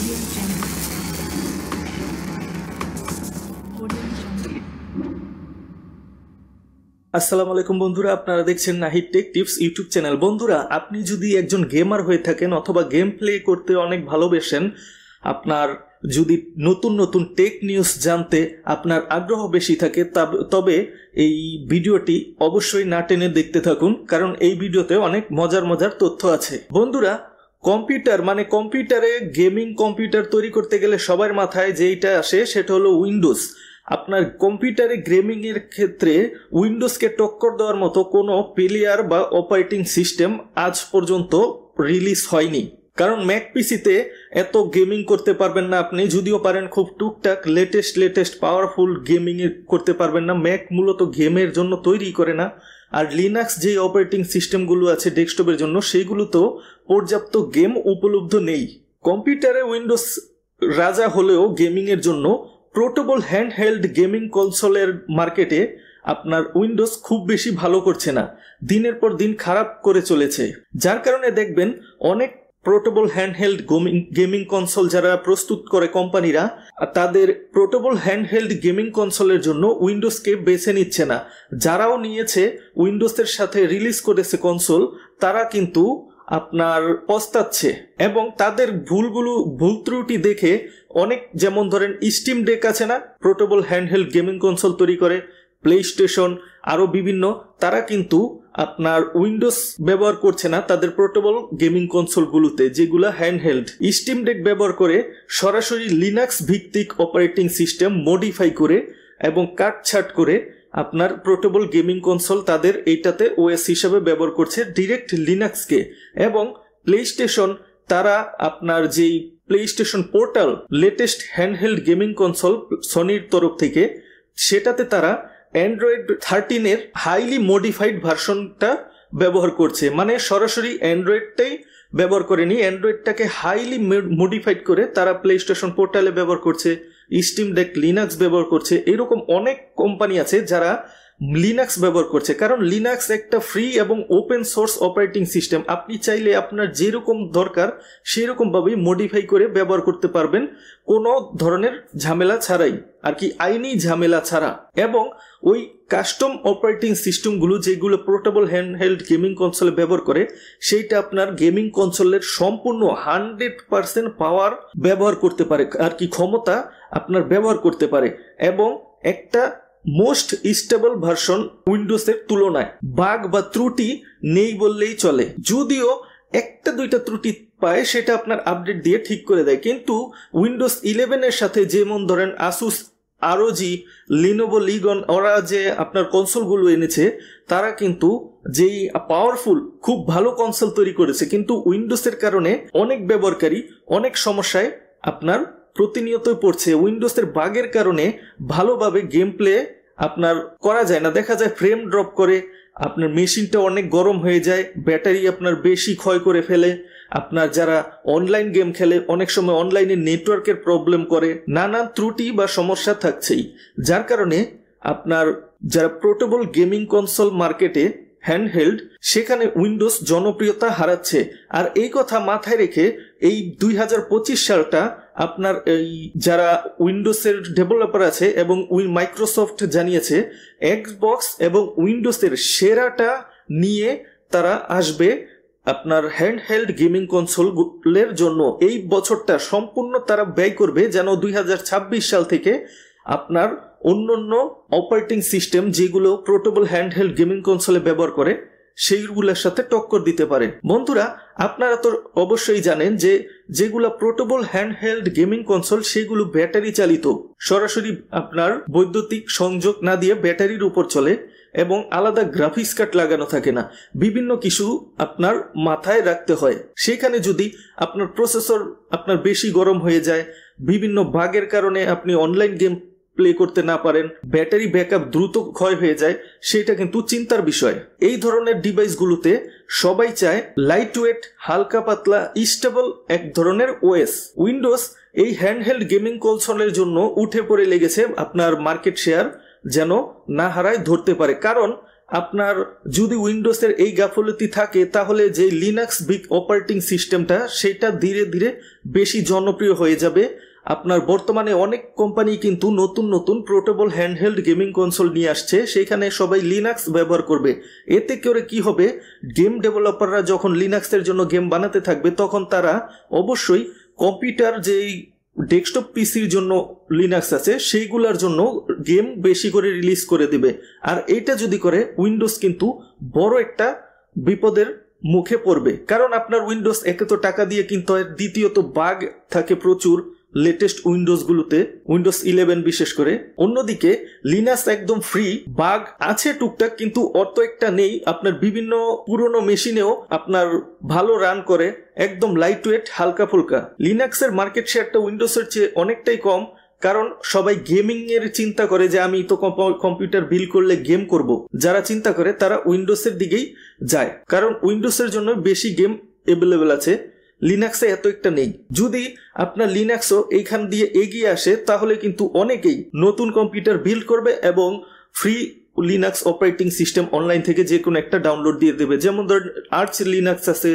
Audio Jungle. Audio Jungle. আসসালামু আলাইকুম বন্ধুরা, আপনারা দেখছেন Nahid take tips YouTube channel. বন্ধুরা, আপনি যদি একজন গেমার হয়ে থাকেন অথবা গেম প্লে করতে অনেক ভালোবাসেন, আপনার যদি নতুন নতুন টেক নিউজ জানতে আপনার আগ্রহ বেশি থাকে, তবে এই ভিডিওটি অবশ্যই না টেনে দেখতে থাকুন, কারণ এই ভিডিওতে অনেক মজার মজার তথ্য আছে। বন্ধুরা, কম্পিউটারে গেমিং কম্পিউটার তৈরি করতে গেলে সবার মাথায় যেইটা আসে সেটা হলো উইন্ডোজ। আপনার কম্পিউটারে গেমিং এর ক্ষেত্রে উইন্ডোজকে টক্কর দেওয়ার মতো কোনো প্লেয়ার বা অপারেটিং সিস্টেম আজ পর্যন্ত রিলিজ হয়নি। কারণ ম্যাক পিসিতে এত গেমিং করতে পারবেন না আপনি, যদিও পারেন খুব টুকটাক লেটেস্ট পাওয়ারফুল গেমিং করতে পারবেন না। ম্যাক মূলত গেমের জন্য তৈরি করে না। আর লিনাক্স যে অপারেটিং সিস্টেমগুলো আছে ডেস্কটপের জন্য, সেইগুলোতেও পর্যাপ্ত গেম উপলব্ধ নেই। কম্পিউটারে উইন্ডোজ রাজা হলেও গেমিং এর জন্য পোর্টেবল হ্যান্ডহেল্ড গেমিং কনসোলের মার্কেটে আপনার উইন্ডোজ খুব বেশি ভালো করছে না, দিনের পর দিন খারাপ করে চলেছে। যার কারণে দেখবেন অনেক পোর্টেবল হ্যান্ডহেল্ড গেমিং কনসোল যারা প্রস্তুত করে কোম্পানিরা, তাদের পোর্টেবল হ্যান্ডহেল্ড গেমিং কনসোলের জন্য উইন্ডোজকে বেছে নিচ্ছে না। যারাও নিয়েছে, উইন্ডোজের সাথে রিলিজ করেছে কনসোল, তারা কিন্তু আপনার পস্তাচ্ছে এবং তাদের ভুল ত্রুটি দেখে অনেক, যেমন ধরেন স্টিম ডেক আছে না, পোর্টেবল হ্যান্ডহেল্ড গেমিং কনসোল তৈরি করে, প্লে স্টেশন, আরও বিভিন্ন, তারা কিন্তু আপনার উইন্ডোজ ব্যবহার করছে না তাদের পোর্টেবল গেমিং কনসোলগুলোতে, যেগুলো হ্যান্ডহেল্ড। স্টিম ডেক ব্যবহার করে সরাসরি লিনাক্স ভিত্তিক অপারেটিং সিস্টেম মডিফাই করে এবং কাটছাট করে আপনার পোর্টেবল গেমিং কনসোল তাদের এইটাতে ওএস হিসাবে ব্যবহার করছে ডিরেক্ট লিনাক্সকে। এবং প্লে স্টেশন, তারা আপনার যেই PlayStation portal latest handheld gaming console সনির তরফ থেকে, সেটাতে তারা অ্যান্ড্রয়েড 13-এর হাইলি মডিফাইড ভার্সনটা ব্যবহার করছে। মানে সরাসরি অ্যান্ড্রয়েডটাই ব্যবহার করেনি, অ্যান্ড্রয়েডটাকে হাইলি মডিফাইড করে তারা প্লে স্টেশন পোর্টালে ব্যবহার করছে, স্টিম ডেক লিনাক্স ব্যবহার করছে। এরকম অনেক কোম্পানি আছে যারা লিনাক্স ব্যবহার করছে, কারণ লিনাক্স একটা ফ্রি এবং ওপেন সোর্স অপারেটিং সিস্টেম। আপনি চাইলে আপনার যেরকম দরকার সেই রকমভাবেই মডিফাই করে ব্যবহার করতে পারবেন, কোনো ধরনের ঝামেলা ছাড়াই, আর কি আইনি ঝামেলা ছাড়া। এবং ওই কাস্টম অপারেটিং সিস্টেমগুলো যেগুলো পোর্টেবল হ্যান্ডহেল্ড গেমিং কনসোলে ব্যবহার করে, সেইটা আপনার গেমিং কনসোলের সম্পূর্ণ 100% পাওয়ার ব্যবহার করতে পারে, আর কি ক্ষমতা আপনার ব্যবহার করতে পারে, এবং একটা মোস্ট স্টেবল ভার্সন উইন্ডোজের তুলনায়। বাগ বা ত্রুটি নেই বললেই চলে, যদিও একটা দুইটা ত্রুটি পায়, সেটা আপনার আপডেট দিয়ে ঠিক করে দেয়। কিন্তু উইন্ডোজ 11-এর সাথে যেমন ধরেন আসুস ROG, লিনোভো লিগন, ওরা যে আপনার কনসোলগুলো এনেছে, তারা কিন্তু যেই পাওয়ারফুল খুব ভালো কনসোল তৈরি করেছে, কিন্তু উইন্ডোজের কারণে অনেক ব্যবহারকারী অনেক সমস্যায় আপনার প্রতিনিয়তই পড়ছে। উইন্ডোজের বাগের কারণে ভালোভাবে গেম প্লে আপনার করা যায় না, দেখা যায় ফ্রেম ড্রপ করে, আপনার মেশিনটা অনেক গরম হয়ে যায়, ব্যাটারি আপনার বেশি ক্ষয় করে ফেলে। আপনার যারা অনলাইন গেম খেলে অনেক সময় অনলাইনে নেটওয়ার্কের প্রবলেম করে, নানান ত্রুটি বা সমস্যা থাকছেই। যার কারণে আপনার যারা পোর্টেবল গেমিং কনসোল মার্কেটে হ্যান্ডহেল্ড, সেখানে উইন্ডোজ জনপ্রিয়তা হারাচ্ছে। আর এই কথা মাথায় রেখে এই 2025 সালটা আপনার এই যারা উইন্ডোজের ডেভেলপার আছে এবং মাইক্রোসফট জানিয়েছে এক্সবক্স এবং উইন্ডোজের সেরাটা নিয়ে তারা আসবে আপনার হ্যান্ডহেল্ড গেমিং কনসোলের জন্য। এই বছরটা সম্পূর্ণ তারা ব্যয় করবে যেন 2026 সাল থেকে আপনার অন্য অপারেটিং সিস্টেম যেগুলো পোর্টেবল হ্যান্ডহেল্ড গেমিং কনসোলে ব্যবহার করে সেইগুলোর সাথে টক্কর দিতে পারে। বন্ধুরা, আপনারা তো অবশ্যই জানেন যে যেগুলো পোর্টেবল হ্যান্ডহেল্ড গেমিং কনসোল সেগুলো ব্যাটারি চালিত, সরাসরি আপনার বৈদ্যুতিক সংযোগ না দিয়ে ব্যাটারির উপর চলে এবং আলাদা গ্রাফিক্স কার্ড লাগানো থাকে না। বিভিন্ন কিছু আপনার মাথায় রাখতে হয়। সেখানে যদি আপনার প্রসেসর আপনার বেশি গরম হয়ে যায়, বিভিন্ন বাগের কারণে আপনি অনলাইন গেম প্লে করতে না পারেন, ব্যাটারি ব্যাকআপ দ্রুত ক্ষয় হয়ে যায়, সেটা কিন্তু চিন্তার বিষয়। এই ধরনের ডিভাইসগুলোতে সবাই চায় লাইট ওয়েট, হালকা পাতলা, স্টেবল এক ধরনের ওএস। উইন্ডোজ এই হ্যান্ডহেল্ড গেমিং কনসোলের জন্য উঠে পড়ে লেগেছে আপনার মার্কেট শেয়ার যেন না হারায় ধরতে পারে, কারণ আপনার যদি উইন্ডোজের এই গাফলতি থাকে তাহলে যে লিনাক্স বিগ অপারেটিং সিস্টেমটা সেটা ধীরে ধীরে বেশি জনপ্রিয় হয়ে যাবে। আপনার বর্তমানে অনেক কোম্পানি কিন্তু নতুন নতুন পোর্টেবল হ্যান্ডহেল্ড গেমিং কনসোল নিয়ে আসছে, সেইখানে সবাই লিনাক্স ব্যবহার করবে। এতে করে কি হবে, গেম ডেভেলপাররা যখন লিনাক্সের জন্য গেম বানাতে থাকবে তখন তারা অবশ্যই কম্পিউটার যেই ডেস্কটপ পিসির জন্য লিনাক্স আছে সেইগুলোর জন্য গেম বেশি করে রিলিজ করে দিবে। আর এইটা যদি করে উইন্ডোজ কিন্তু বড় একটা বিপদের মুখে পড়বে, কারণ আপনার উইন্ডোজ একে তো টাকা দিয়ে কিনতে হয়, দ্বিতীয়ত বাগ থাকে প্রচুর লেটেস্ট উইন্ডোজগুলোতে, উইন্ডোজ 11 বিশেষ করে। অন্যদিকে লিনাক্স একদম ফ্রি, বাগ আছে টুকটাক কিন্তু অত একটা নেই। আপনার বিভিন্ন পুরনো মেশিনেও আপনার ভালো রান করে, একদম লাইট ওয়েট হালকা ফুলকা। লিনাক্সের মার্কেট শেয়ারটা উইন্ডোজের চেয়ে অনেকটাই কম, কারণ সবাই গেমিং এর চিন্তা করে যে আমি তো কম্পিউটার বিল করলে গেম করব। যারা চিন্তা করে তারা উইন্ডোজের দিকেই যায়, কারণ উইন্ডোজের জন্য বেশি গেম অ্যাভেলেবেল আছে, লিনাক্সে এত একটা নেই। যদি আপনার লিনাক্সও এইখান দিয়ে এগিয়ে আসে তাহলে কিন্তু অনেকেই নতুন কম্পিউটার বিল্ড করবে এবং free Linux operating system online থেকে যে কোনো একটা ডাউনলোড দিয়ে দেবে। যেমন ধরেন আর্চ লিনাক্স আছে,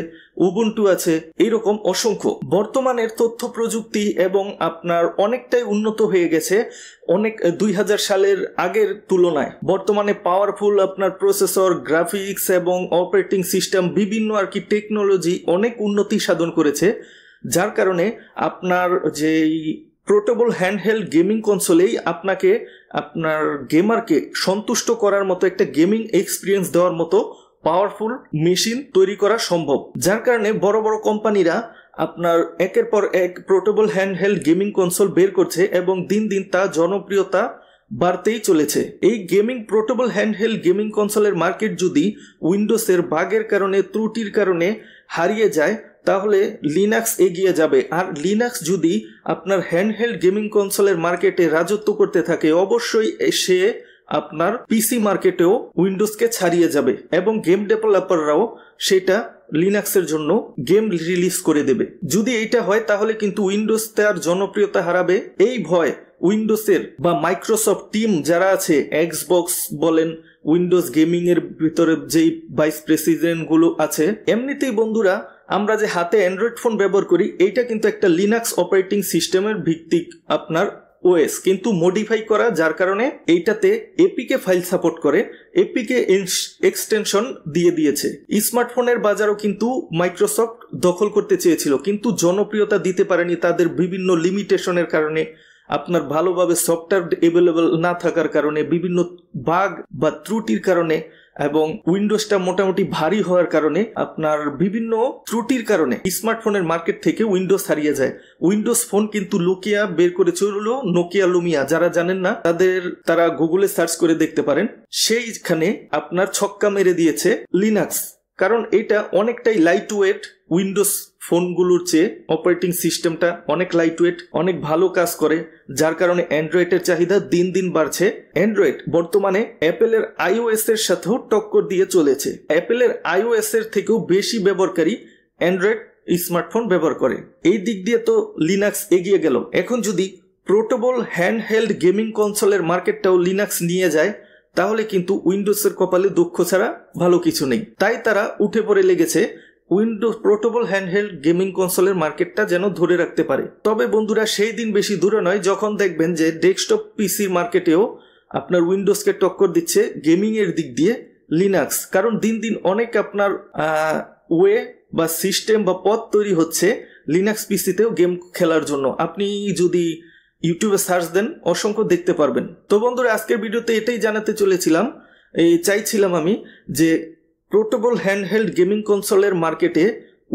উবুন্টু আছে, এইরকম অসংখ্য। বর্তমানের তথ্য প্রযুক্তি এবং আপনার অনেকটাই উন্নত হয়ে গেছে অনেক 2000 সালের আগের তুলনায়। বর্তমানে পাওয়ারফুল আপনার প্রসেসর, গ্রাফিক্স এবং অপারেটিং সিস্টেম বিভিন্ন আর কি টেকনোলজি অনেক উন্নতি সাধন করেছে, যার কারণে আপনার যেই পোর্টেবল হ্যান্ডহেল্ড গেমিং কনসোলেই আপনাকে আপনার গেমারকে সন্তুষ্ট করার মতো একটা গেমিং এক্সপিরিয়েন্স দেওয়ার মতো পাওয়ারফুল মেশিন তৈরি করা সম্ভব। যার কারণে বড় বড় কোম্পানিরা আপনার একের পর এক পোর্টেবল হ্যান্ডহেল্ড গেমিং কনসোল বের করছে এবং দিন দিন তা জনপ্রিয়তা বাড়তেই চলেছে। এই গেমিং পোর্টেবল হ্যান্ডহেল্ড গেমিং কনসোলের মার্কেট যদি উইন্ডোজের বাগের কারণে, ত্রুটির কারণে হারিয়ে যায় তাহলে লিনাক্স এগিয়ে যাবে। আর লিনাক্স যদি আপনার হ্যান্ডহেল্ড গেমিং কনসোলের মার্কেটে রাজত্ব করতে থাকে অবশ্যই সে আপনার পিসি মার্কেটেও উইন্ডোজকে ছাড়িয়ে যাবে এবং গেম ডেভেলপাররাও সেটা লিনাক্সের জন্য গেম রিলিজ করে দেবে। যদি এইটা হয় তাহলে কিন্তু উইন্ডোজ তার জনপ্রিয়তা হারাবে। এই ভয় উইন্ডোজের বা মাইক্রোসফট টিম যারা আছে, এক্সবক্স বলেন, উইন্ডোজ গেমিং এর ভিতরে যেই ভাইস প্রেসিডেন্ট গুলো আছে, এমনিতেই বন্ধুরা আমরা যে হাতে অ্যান্ড্রয়েড ফোন ব্যবহার করি এইটা কিন্তু একটা লিনাক্স অপারেটিং সিস্টেমের ভিত্তিক আপনার ওএস, কিন্তু মডিফাই করা, যার কারণে এইটাতে এপিকে ফাইল সাপোর্ট করে, এপিকে এক্সটেনশন দিয়ে দিয়েছে। স্মার্টফোনের বাজারও কিন্তু মাইক্রোসফট দখল করতে চেয়েছিল কিন্তু জনপ্রিয়তা দিতে পারেনি তাদের বিভিন্ন লিমিটেশনের কারণে, আপনার ভালোভাবে সফটওয়্যার অ্যাভেলেবল না থাকার কারণে, বিভিন্ন বাগ বা ত্রুটির কারণে এবং উইন্ডোজটা মোটামুটি ভারী হওয়ার কারণে, আপনার বিভিন্ন ত্রুটির কারণে স্মার্টফোনের মার্কেট থেকে উইন্ডোজ হারিয়ে যায়। উইন্ডোজ ফোন কিন্তু নোকিয়া বের করেছিল, নোকিয়া লুমিয়া। যারা জানেন না তারা গুগলে সার্চ করে দেখতে পারেন। সেইখানে আপনার ছক্কা মেরে দিয়েছে লিনাক্স, কারণ এটা অনেকটাই লাইট ওয়েট। উইন্ডোজ ফোনগুলোর চেয়ে অপারেটিং সিস্টেমটা অনেক লাইট ওয়েট, অনেক ভালো কাজ করে, যার কারণে অ্যান্ড্রয়েডের চাহিদা দিন দিন বাড়ছে। অ্যান্ড্রয়েড বর্তমানে অ্যাপেলের আইওএস এর সাথেও টক্কর দিয়ে চলেছে। অ্যাপেলের আইওএস এর থেকেও বেশি ব্যবহারকারী অ্যান্ড্রয়েড স্মার্টফোন ব্যবহার করে। এই দিক দিয়ে তো লিনাক্স এগিয়ে গেল। এখন যদি পোর্টেবল হ্যান্ডহেল্ড গেমিং কনসোলের মার্কেটটাও লিনাক্স নিয়ে যায় তাহলে কিন্তু উইন্ডোজের কপালে দুঃখ ছাড়া ভালো কিছু নেই। তাই তারা উঠে পড়ে লেগেছে উইন্ডোজ পোর্টেবল হ্যান্ডহেল্ড গেমিং কনসোলের মার্কেটটা যেন ধরে রাখতে পারে। তবে বন্ধুরা সেই দিন বেশি দূরে নয় যখন দেখবেন যে ডেস্কটপ পিসির মার্কেটেও আপনার উইন্ডোজকে টক্কর দিচ্ছে গেমিং এর দিক দিয়ে লিনাক্স, কারণ দিন দিন অনেক আপনার ওয়ে বা সিস্টেম বা পথ তৈরি হচ্ছে লিনাক্স পিসিতেও গেম খেলার জন্য। আপনি যদি ইউটিউবে সার্চ দেন অসংখ্য দেখতে পারবেন। তো বন্ধুরা আজকের ভিডিওতে এটাই জানাতে চাইছিলাম আমি যে পোর্টেবল হ্যান্ডহেল্ড গেমিং কনসোলের মার্কেটে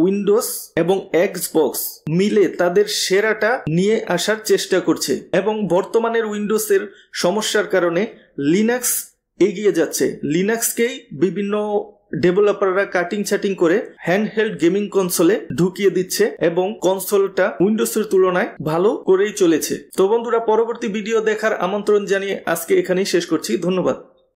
উইন্ডোজ এবং এক্সবক্স মিলে তাদের সেরাটা নিয়ে আসার চেষ্টা করছে এবং বর্তমানের উইন্ডোজের সমস্যার কারণে লিনাক্স এগিয়ে যাচ্ছে। লিনাক্সকেই বিভিন্ন ডেভেলপাররা কাটিং ছাটিং করে হ্যান্ডহেল্ড গেমিং কনসোলে ঢুকিয়ে দিচ্ছে এবং কনসোলটা উইন্ডোজের তুলনায় ভালো করেই চলেছে। তো বন্ধুরা পরবর্তী ভিডিও দেখার আমন্ত্রণ জানিয়ে আজকে এখানেই শেষ করছি। ধন্যবাদ।